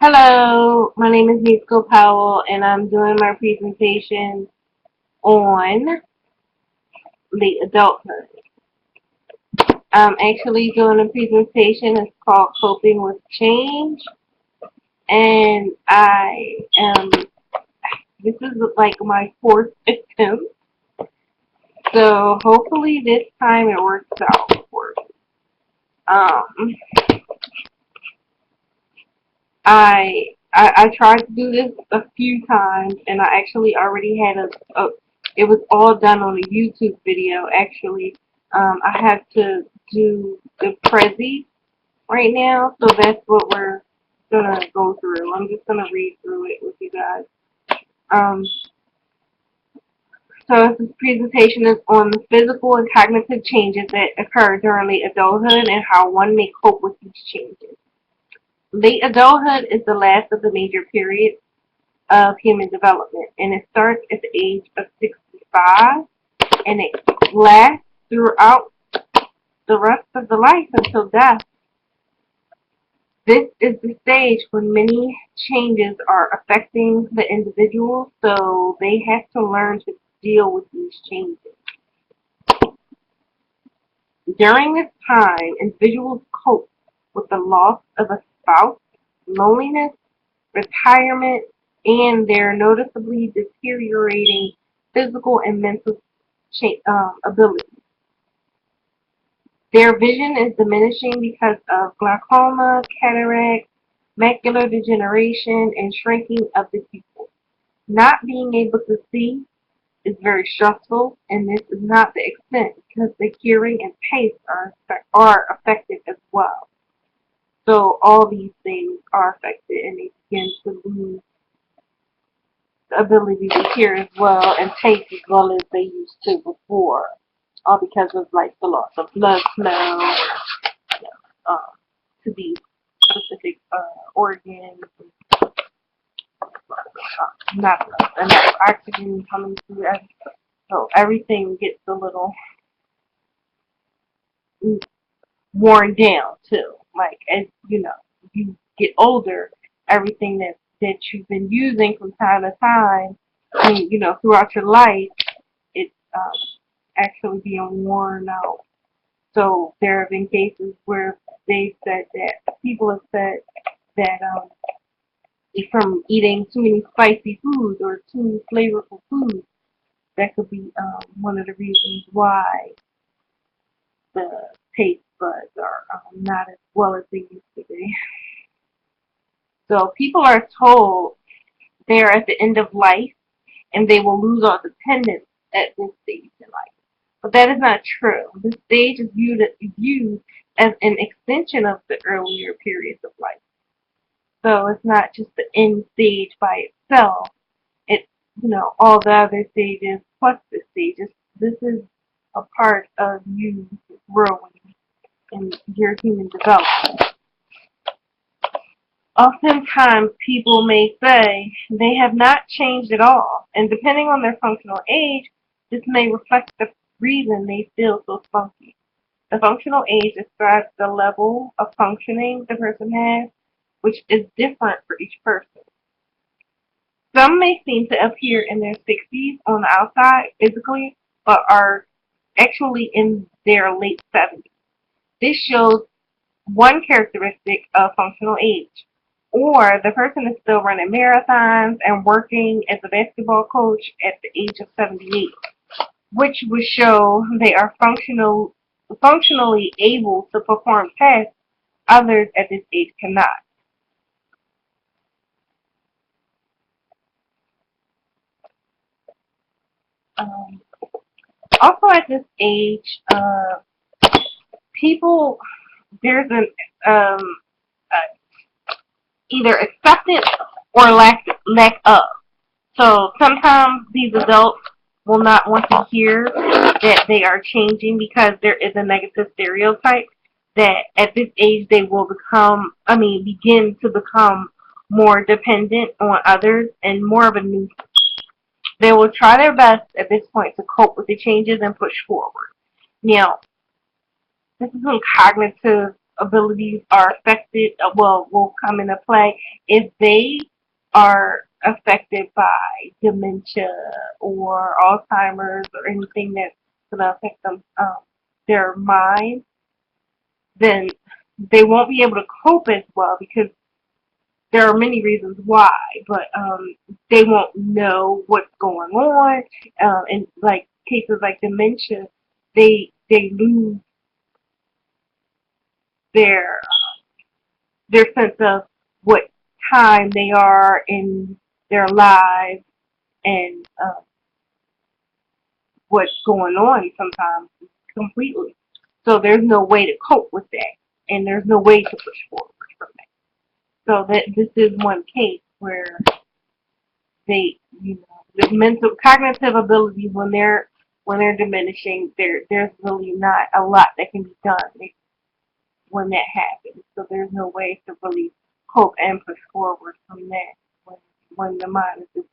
Hello, my name is Nico Powell, and I'm doing my presentation on late adulthood. I'm actually doing a presentation. It's called Coping with Change, and this is like my fourth attempt, so hopefully this time it works out for me. Um, I tried to do this a few times, and I actually already had it was all done on a YouTube video. Actually, I have to do the Prezi right now, so that's what we're gonna go through. I'm just gonna read through it with you guys. Um, so this presentation is on the physical and cognitive changes that occur during late adulthood and how one may cope with these changes. Late adulthood is the last of the major periods of human development, and it starts at the age of 65, and it lasts throughout the rest of the life until death. This is the stage when many changes are affecting the individual, so they have to learn to deal with these changes. During this time, individuals cope with the loss of a spouse, loneliness, retirement, and their noticeably deteriorating physical and mental abilities. Their vision is diminishing because of glaucoma, cataract, macular degeneration, and shrinking of the pupil. Not being able to see is very stressful, and this is not the extent because the hearing and taste are affected as well. So all these things are affected, and they begin to lose the ability to hear as well and taste as well as they used to before, all because of like the loss of blood smell, um, to these specific organs, not enough oxygen coming through, so everything gets a little worn down too. Like as you get older, everything that you've been using from time to time, I mean, throughout your life, it's actually being worn out. So there have been cases where they said that people have said that from eating too many spicy foods or too flavorful foods, that could be one of the reasons why the taste buds are not as well as they used to be. So people are told they're at the end of life and they will lose all dependence at this stage in life. But that is not true. This stage is viewed as an extension of the earlier periods of life. So it's not just the end stage by itself. It's all the other stages plus this stage. This is a part of you growing in your human development. Oftentimes, people may say they have not changed at all, and depending on their functional age, this may reflect the reason they feel so spunky. The functional age describes the level of functioning the person has, which is different for each person. Some may seem to appear in their 60s on the outside physically, but are actually in their late 70s. This shows one characteristic of functional age. Or the person is still running marathons and working as a basketball coach at the age of 78, which would show they are functionally able to perform tasks others at this age cannot. Um, Also at this age, people there's an um, either acceptance or lack of. So sometimes these adults will not want to hear that they are changing because there is a negative stereotype that at this age they will begin to become more dependent on others and more of a nuisance. They will try their best at this point to cope with the changes and push forward. Now, this is some cognitive abilities are affected, will come into play if they are affected by dementia or Alzheimer's or anything that's going to affect them, their mind, then they won't be able to cope as well because there are many reasons why, but they won't know what's going on, and like cases like dementia, they lose their their sense of what time they are in their lives and what's going on sometimes completely. So there's no way to cope with that, and there's no way to push forward from that. So that this is one case where they, the mental cognitive abilities when they're diminishing, there's really not a lot that can be done when that happens. So there's no way to really cope and push forward from that when the mind is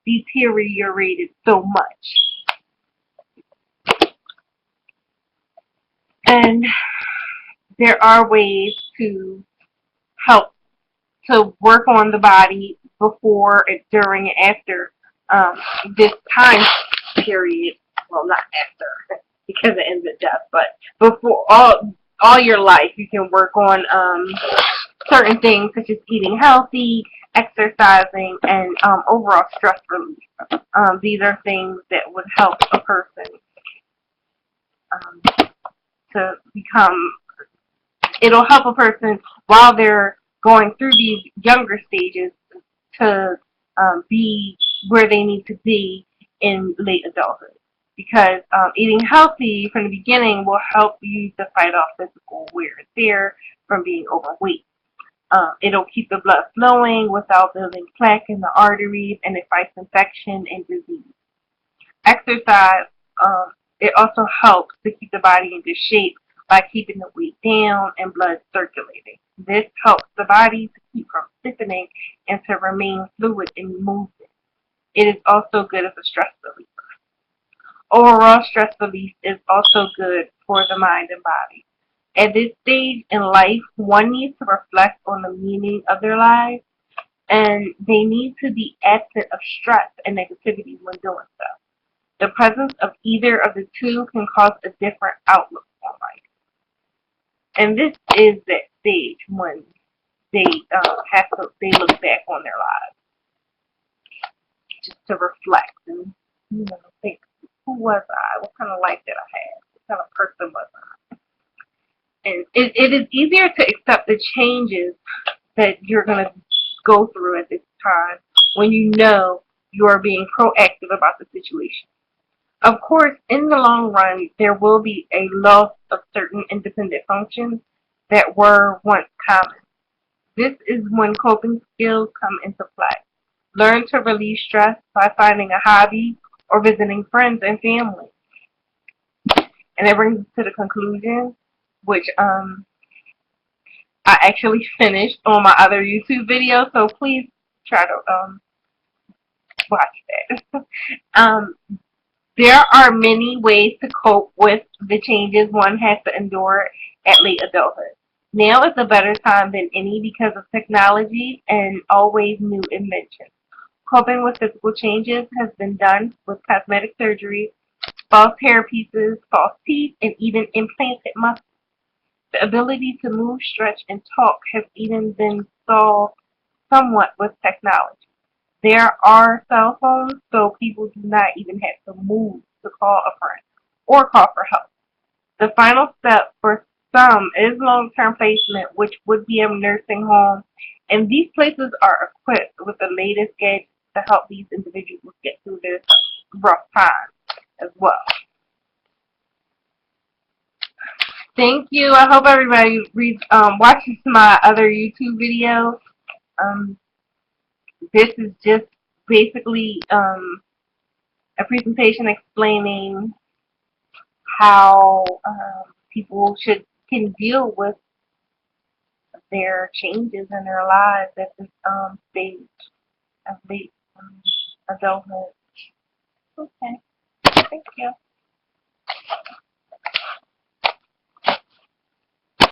deteriorated so much. And there are ways to help to work on the body before, during, and after um, this time period. Well, not after because it ends at death, but before all your life, you can work on certain things such as eating healthy, exercising, and overall stress relief. These are things that would help a person um, to become. It'll help a person while they're going through these younger stages to be where they need to be in late adulthood. Because eating healthy from the beginning will help you to fight off physical wear and tear from being overweight. It'll keep the blood flowing without building plaque in the arteries, and it fights infection and disease. Exercise, um, it also helps to keep the body in good shape by keeping the weight down and blood circulating. This helps the body to keep from stiffening and to remain fluid in movement. It is also good as a stress reliever. Overall stress relief is also good for the mind and body. At this stage in life, one needs to reflect on the meaning of their lives, and they need to be absent of stress and negativity when doing so. The presence of either of the two can cause a different outlook on life. And this is that stage when they they look back on their lives just to reflect and think, who was I? What kind of life did I have? What kind of person was I? And it is easier to accept the changes that you're going to go through at this time when you know you are being proactive about the situation. Of course, in the long run, there will be a loss of certain independent functions that were once common. This is when coping skills come into play. Learn to relieve stress by finding a hobby or visiting friends and family. And that brings us to the conclusion, which I actually finished on my other YouTube video, so please try to watch that. um, there are many ways to cope with the changes one has to endure at late adulthood. Now is a better time than any because of technology and always new inventions. Coping with physical changes has been done with cosmetic surgery, false hair pieces, false teeth, and even implanted muscles. The ability to move, stretch, and talk has even been solved somewhat with technology. There are cell phones, so people do not even have to move to call a friend or call for help. The final step for some is long-term placement, which would be a nursing home, and these places are equipped with the latest gadgets to help these individuals get through this rough time as well. Thank you. I hope everybody watches my other YouTube video. Um, this is just basically a presentation explaining how people can deal with their changes in their lives at this stage of late adulthood. Okay, thank you.